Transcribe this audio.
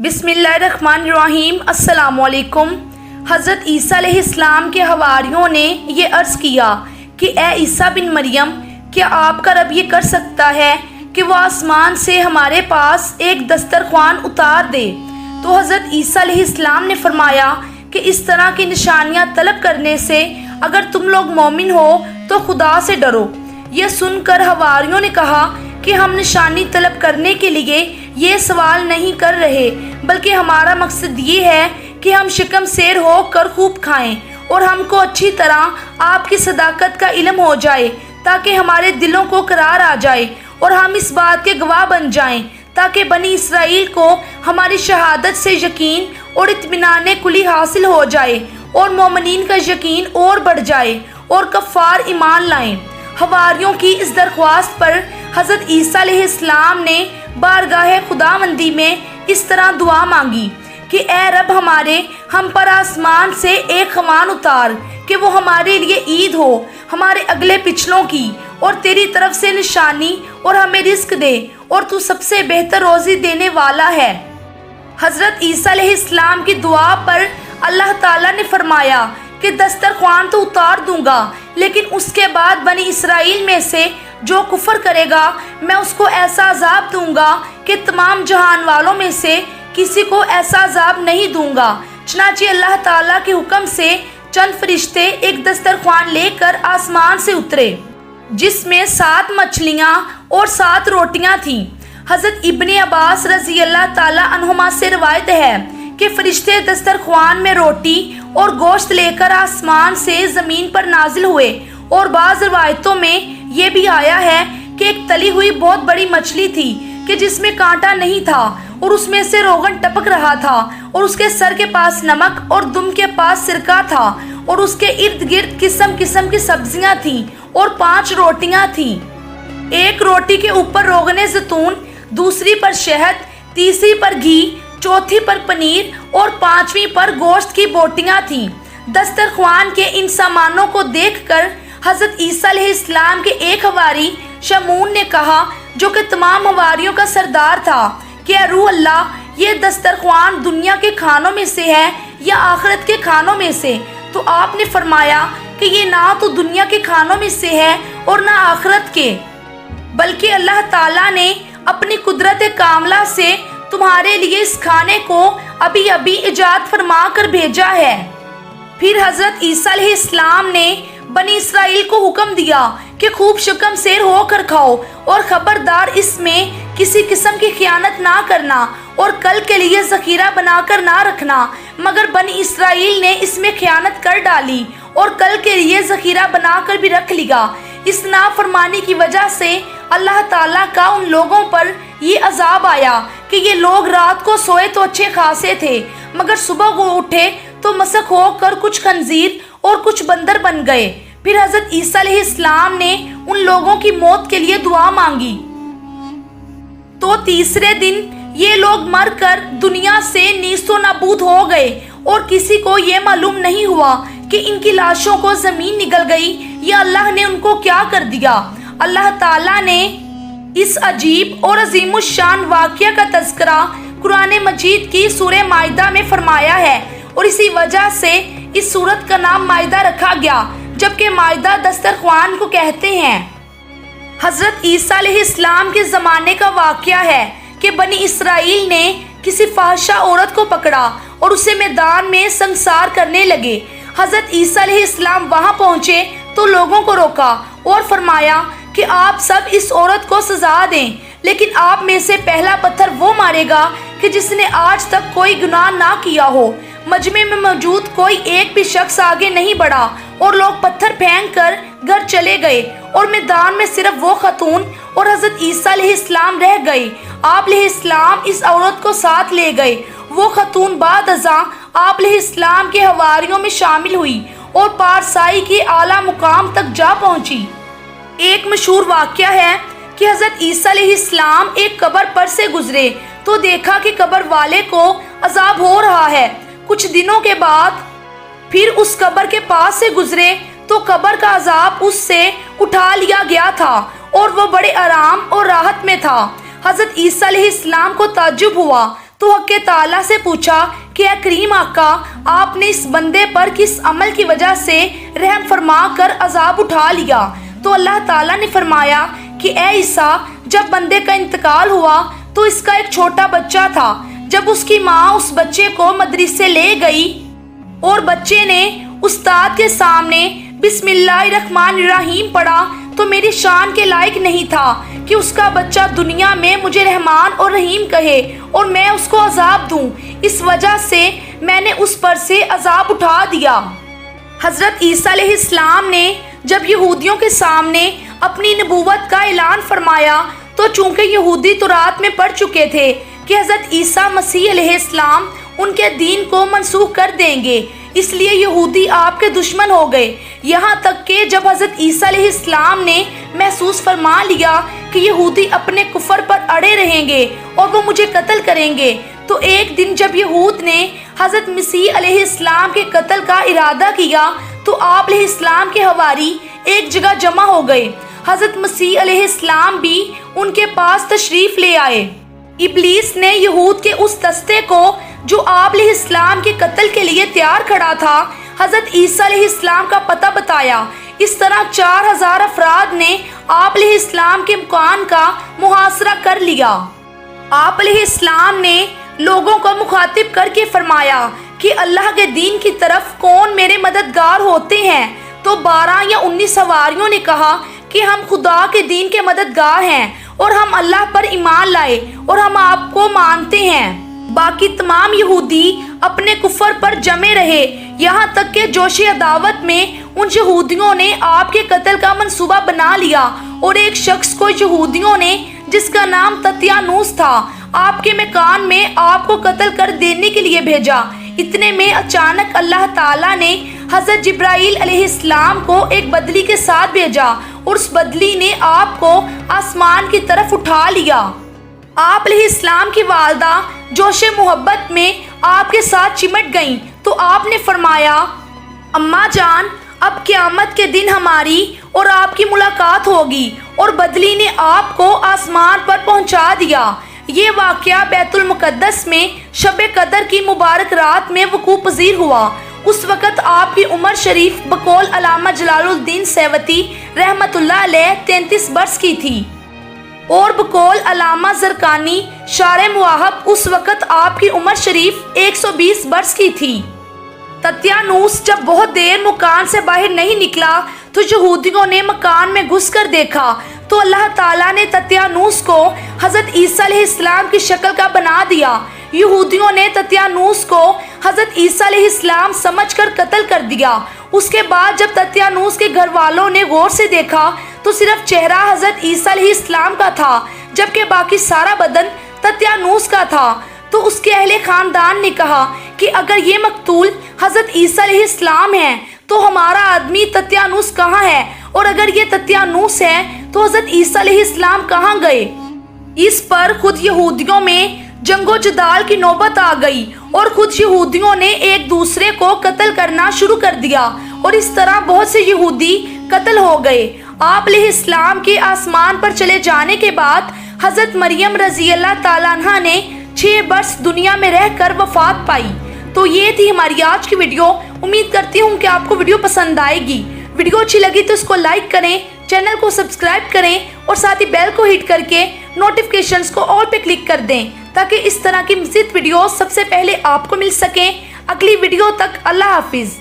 بسم اللہ الرحمن الرحیم۔ السلام علیکم۔ حضرت عیسیٰ علیہ السلام کے حواریوں نے یہ عرض کیا کہ اے عیسیٰ بن مریم، کیا آپ کا رب یہ کر سکتا ہے کہ وہ آسمان سے ہمارے پاس ایک دسترخوان اتار دے؟ تو حضرت عیسیٰ علیہ السلام نے فرمایا کہ اس طرح کی نشانیاں طلب کرنے سے اگر تم لوگ مومن ہو تو خدا سے ڈرو۔ یہ سن کر حواریوں نے کہا کہ ہم نشانی طلب کرنے کے لیے یہ سوال نہیں کر رہے، بلکہ ہمارا مقصد یہ ہے کہ ہم شکم سیر ہو کر خوب کھائیں اور ہم کو اچھی طرح آپ کی صداقت کا علم ہو جائے، تاکہ ہمارے دلوں کو قرار آ جائے اور ہم اس بات کے گواہ بن جائیں، تاکہ بنی اسرائیل کو ہماری شہادت سے یقین اور اطمینان کلی حاصل ہو جائے اور مومنین کا یقین اور بڑھ جائے اور کفار ایمان لائیں۔ حواریوں کی اس درخواست پر حضرت عیسیٰ علیہ السلام نے بارگاہ خداوندی میں اس طرح دعا مانگی کہ اے رب ہمارے، ہم پر آسمان سے ایک خوان اتار کہ وہ ہمارے لیے عید ہو، ہمارے اگلے پچھلوں کی، اور تیری طرف سے نشانی، اور ہمیں رزق دے، اور تو سب سے بہتر روزی دینے والا ہے۔ حضرت عیسیٰ علیہ السلام کی دعا پر اللہ تعالیٰ نے فرمایا کہ دسترخوان تو اتار دوں گا، لیکن اس کے بعد بنی اسرائیل میں سے جو کفر کرے گا میں اس کو ایسا عذاب دوں گا کہ تمام جہان والوں میں سے کسی کو ایسا عذاب نہیں دوں گا۔ چنانچہ اللہ تعالیٰ کے حکم سے چند فرشتے ایک دسترخوان لے کر آسمان سے اترے، جس میں 7 مچھلیاں اور 7 روٹیاں تھیں۔ حضرت ابن عباس رضی اللہ تعالیٰ عنہما سے روایت ہے کہ فرشتے دسترخوان میں روٹی اور گوشت لے کر آسمان سے زمین پر نازل ہوئے، اور بعض روایتوں میں یہ بھی آیا ہے کہ ایک تلی ہوئی بہت بڑی مچھلی تھی کہ جس میں کانٹا نہیں تھا، اور اس میں سے روغن ٹپک رہا تھا، اور اس کے سر کے پاس نمک اور دم کے پاس سرکہ تھا، اور اس کے ارد گرد قسم قسم کی سبزیاں تھیں اور 5 روٹیاں تھیں۔ ایک روٹی کے اوپر روغن زیتون، دوسری پر شہد، تیسری پر گھی، چوتھی پر پنیر اور 5ویں پر گوشت کی بوٹیاں تھیں۔ دسترخوان کے ان سامانوں کو دیکھ کر حضرت عیسیٰ علیہ السلام کے ایک حواری شمعون نے کہا، جو کہ تمام حواریوں کا سردار تھا، کہ اے روح اللہ، یہ دسترخوان دنیا کے کھانوں میں سے ہے یا آخرت کے کھانوں میں سے؟ تو آپ نے فرمایا کہ یہ نہ تو دنیا کے کھانوں میں سے ہے اور نہ آخرت کے، بلکہ اللہ تعالیٰ نے اپنی قدرت کاملہ سے تمہارے لیے اس کھانے کو ابھی ابھی ایجاد فرما کر بھیجا ہے۔ پھر حضرت عیسیٰ علیہ السلام نے بنی اسرائیل کو حکم دیا کہ خوب شکم سیر ہو کر کھاؤ، اور خبردار اس میں کسی قسم کی خیانت نہ کرنا، اور کل کے لیے ذخیرہ بنا کر نہ رکھنا۔ مگر بنی اسرائیل نے اس میں خیانت کر ڈالی اور کل کے لیے ذخیرہ بنا کر بھی رکھ لیا۔ اس نافرمانی کی وجہ سے اللہ تعالیٰ کا ان لوگوں پر یہ عذاب آیا کہ یہ لوگ رات کو سوئے تو اچھے خاصے تھے، مگر صبح کو اٹھے تو مسخ ہو کر کچھ خنزیر اور کچھ بندر بن گئے۔ پھر حضرت عیسیٰ علیہ السلام نے ان لوگوں کی موت کے لیے دعا مانگی، تو تیسرے دن یہ لوگ مر کر دنیا سے نیست و نابود ہو گئے، اور کسی کو یہ معلوم نہیں ہوا کہ ان کی لاشوں کو زمین نگل گئی یا اللہ نے ان کو کیا کر دیا۔ اللہ تعالیٰ نے اس عجیب اور عظیم الشان واقعہ کا تذکرہ قرآن مجید کی سورہ مائدہ میں فرمایا ہے، اور اسی وجہ سے اس سورت کا نام مائدہ رکھا گیا، جبکہ مائدہ دسترخوان کو کہتے ہیں۔ حضرت عیسیٰ علیہ السلام کے زمانے کا واقعہ ہے کہ بنی اسرائیل نے کسی فاحشہ عورت کو پکڑا اور اسے میدان میں سنسار کرنے لگے۔ حضرت عیسیٰ علیہ السلام وہاں پہنچے تو لوگوں کو روکا اور فرمایا کہ آپ سب اس عورت کو سزا دیں، لیکن آپ میں سے پہلا پتھر وہ مارے گا کہ جس نے آج تک کوئی گناہ نہ کیا ہو۔ مجمع میں موجود کوئی ایک بھی شخص آگے نہیں بڑھا، اور لوگ پتھر پھینک کر گھر چلے گئے، اور میدان میں صرف وہ خاتون اور حضرت عیسیٰ علیہ السلام رہ گئے۔ آپ علیہ السلام اس عورت کو ساتھ لے گئے۔ وہ خاتون بعد ازاں آپ علیہ السلام کے حواریوں میں شامل ہوئی اور پارسائی کے اعلیٰ مقام تک جا پہنچی۔ ایک مشہور واقعہ ہے کہ حضرت عیسیٰ علیہ السلام ایک قبر پر سے گزرے تو دیکھا کہ قبر والے کو عذاب ہو رہا ہے۔ کچھ دنوں کے بعد پھر اس قبر کے پاس سے گزرے تو قبر کا عذاب اس سے اٹھا لیا گیا تھا، اور وہ بڑے آرام اور راحت میں تھا۔ حضرت عیسیٰ علیہ السلام کو تعجب ہوا تو حق تعالیٰ سے پوچھا کہ اے کریم آقا، آپ نے اس بندے پر کس عمل کی وجہ سے رحم فرما کر عذاب اٹھا لیا؟ تو اللہ تعالیٰ نے فرمایا کہ اے عیسیٰ، جب بندے کا انتقال ہوا تو اس کا ایک چھوٹا بچہ تھا۔ جب اس کی ماں اس بچے کو مدرسے لے گئی اور بچے نے استاد کے سامنے بسم اللہ الرحمن الرحیم پڑھا تو میری شان کے لائق نہیں تھا کہ اس کا بچہ دنیا میں مجھے رحمان اور رحیم کہے اور میں اس کو عذاب دوں، اس وجہ سے میں نے اس پر سے عذاب اٹھا دیا۔ حضرت عیسیٰ علیہ السلام نے جب یہودیوں کے سامنے اپنی نبوت کا اعلان فرمایا تو چونکہ یہودی تورات میں پڑھ چکے تھے کہ حضرت عیسیٰ مسیح علیہ السلام ان کے دین کو منسوخ کر دیں گے، اس لیے یہودی آپ کے دشمن ہو گئے، یہاں تک کہ جب حضرت عیسیٰ علیہ السلام نے محسوس فرما لیا کہ یہودی اپنے کفر پر اڑے رہیں گے اور وہ مجھے قتل کریں گے، تو ایک دن جب یہود نے حضرت مسیح علیہ السلام کے قتل کا ارادہ کیا تو آپ علیہ السلام کے حواری ایک جگہ جمع ہو گئے۔ حضرت مسیح علیہ السلام بھی ان کے پاس تشریف لے آئے۔ ابلیس نے یہود کے اس دستے کو جو آپ علیہ السلام کے قتل کے لیے تیار کھڑا تھا حضرت عیسیٰ علیہ السلام کا پتہ بتایا۔ اس طرح 4000 افراد نے آپ علیہ السلام کے مکان کا محاصرہ کر لیا۔ آپ علیہ السلام نے لوگوں کو مخاطب کر کے فرمایا کہ اللہ کے دین کی طرف کون میرے مددگار ہوتے ہیں؟ تو 12 یا 19 حواریوں نے کہا کہ ہم خدا کے دین کے مددگار ہیں اور ہم اللہ پر ایمان لائے اور ہم آپ کو مانتے ہیں۔ باقی تمام یہودی اپنے کفر پر جمے رہے، یہاں تک کہ جوش عداوت میں ان یہودیوں نے آپ کے قتل کا منصوبہ بنا لیا اور ایک شخص کو یہودیوں نے جس کا نام تتیانوس تھا آپ کے مکان میں آپ کو قتل کر دینے کے لیے بھیجا۔ اتنے میں اچانک اللہ تعالیٰ نے حضرت جبرائیل علیہ السلام کو ایک بدلی کے ساتھ بھیجا اور اس بدلی نے آپ کو آسمان کی طرف اٹھا لیا۔ آپ علیہ السلام کی والدہ جوش محبت میں آپ کے ساتھ چمٹ گئیں تو آپ نے فرمایا، اماں جان، اب قیامت کے دن ہماری اور آپ کی ملاقات ہوگی، اور بدلی نے آپ کو آسمان پر پہنچا دیا۔ یہ واقعہ بیت المقدس میں شب قدر کی مبارک رات میں وقوع پذیر ہوا۔ اس وقت آپ کی عمر شریف بقول علامہ جلال الدین سیوطی رحمت اللہ علیہ 33 برس کی تھی، اور بقول علامہ زرقانی شارح مواہب اس وقت آپ کی عمر شریف 120 برس کی تھی۔ تتیانوس جب بہت دیر مکان سے باہر نہیں نکلا تو یہودیوں نے مکان میں گھس کر دیکھا تو اللہ تعالیٰ نے تتیانوس کو حضرت عیسیٰ علیہ السلام کی شکل کا بنا دیا۔ یہودیوں نے تتیانوس کو حضرت عیسیٰ علیہ السلام سمجھ کر قتل کر دیا۔ اس کے بعد جب تتیانوس کے گھر والوں نے غور سے دیکھا تو صرف چہرہ حضرت عیسیٰ علیہ السلام کا تھا، جبکہ باقی سارا بدن تتیانوس کا تھا۔ تو اس کے اہل خاندان نے کہا کہ اگر یہ مقتول حضرت عیسیٰ علیہ السلام ہیں تو ہمارا آدمی تتیانوس کہاں ہے، اور اگر یہ تتیانوس ہے تو حضرت عیسیٰ علیہ السلام کہاں گئے؟ اس پر خود یہودیوں میں جنگ و جدال کی نوبت آ گئی اور خود یہودیوں نے ایک دوسرے کو قتل کرنا شروع کر دیا، اور اس طرح بہت سے یہودی قتل ہو گئے۔ آپ علیہ السلام کے آسمان پر چلے جانے کے بعد حضرت مریم رضی اللہ تعالیٰ عنہا نے 6 برس دنیا میں رہ کر وفات پائی۔ تو یہ تھی ہماری آج کی ویڈیو۔ امید کرتی ہوں کہ آپ کو ویڈیو پسند آئے گی۔ ویڈیو اچھی لگی تو اس کو لائک کریں، چینل کو سبسکرائب کریں اور ساتھ ہی بیل کو ہٹ کر کے نوٹیفیکیشنز کو آل پہ کلک کر دیں تاکہ اس طرح کی مزید ویڈیوز سب سے پہلے آپ کو مل سکیں۔ اگلی ویڈیو تک اللہ حافظ۔